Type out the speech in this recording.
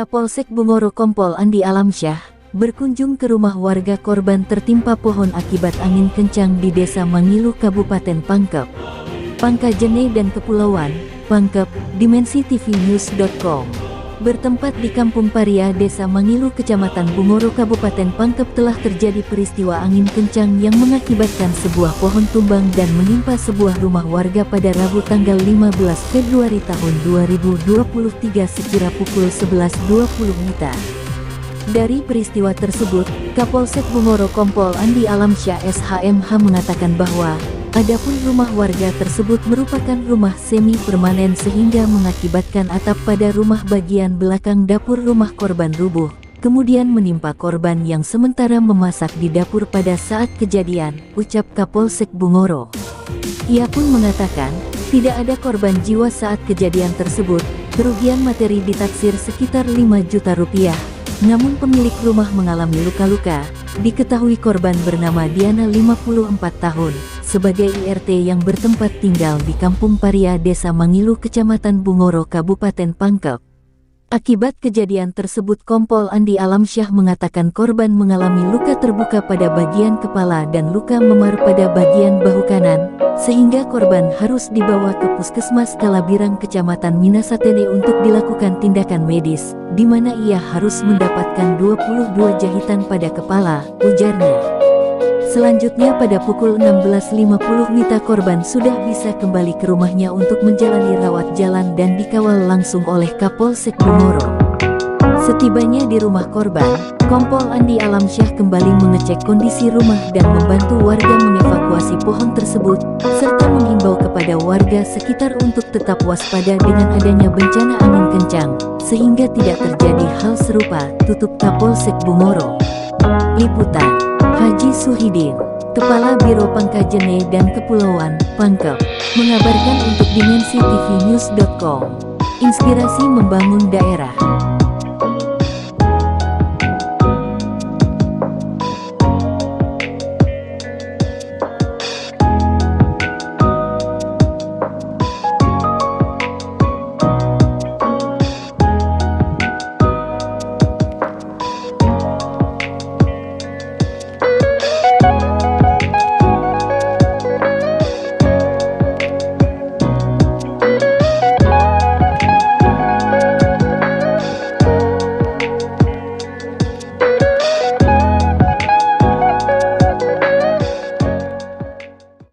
Kapolsek Bungoro Kompol Andi Alamsyah berkunjung ke rumah warga korban tertimpa pohon akibat angin kencang di Desa Mangilu, Kabupaten Pangkep, Pangkajene dan Kepulauan, Pangkep. Dimensitv-news.com. Bertempat di Kampung Paria, Desa Mangilu, Kecamatan Bungoro, Kabupaten Pangkep, telah terjadi peristiwa angin kencang yang mengakibatkan sebuah pohon tumbang dan menimpa sebuah rumah warga pada Rabu tanggal 15 Februari tahun 2023 sekira pukul 11.20 WITA. Dari peristiwa tersebut, Kapolsek Bungoro Kompol Andi Alamsyah SHMH mengatakan bahwa adapun rumah warga tersebut merupakan rumah semi permanen sehingga mengakibatkan atap pada rumah bagian belakang dapur rumah korban rubuh, kemudian menimpa korban yang sementara memasak di dapur pada saat kejadian, ucap Kapolsek Bungoro. Ia pun mengatakan, tidak ada korban jiwa saat kejadian tersebut, kerugian materi ditaksir sekitar 5 juta rupiah. Namun pemilik rumah mengalami luka-luka. Diketahui korban bernama Diana 54 tahun, sebagai IRT yang bertempat tinggal di Kampung Paria, Desa Mangilu, Kecamatan Bungoro, Kabupaten Pangkep. Akibat kejadian tersebut, Kompol Andi Alamsyah mengatakan korban mengalami luka terbuka pada bagian kepala dan luka memar pada bagian bahu kanan, sehingga korban harus dibawa ke Puskesmas Kalabirang, Kecamatan Minasatene untuk dilakukan tindakan medis, di mana ia harus mendapatkan 22 jahitan pada kepala, ujarnya. Selanjutnya pada pukul 16.50 WITA korban sudah bisa kembali ke rumahnya untuk menjalani rawat jalan dan dikawal langsung oleh Kapolsek Bungoro. Setibanya di rumah korban, Kompol Andi Alamsyah kembali mengecek kondisi rumah dan membantu warga mengevakuasi pohon tersebut, serta menghimbau kepada warga sekitar untuk tetap waspada dengan adanya bencana angin kencang, sehingga tidak terjadi hal serupa, tutup Kapolsek Bungoro. Liputan Haji Suhidin, Kepala Biro Pangkajene dan Kepulauan, Pangkep, mengabarkan untuk Dimensitv-news.com. Inspirasi membangun daerah.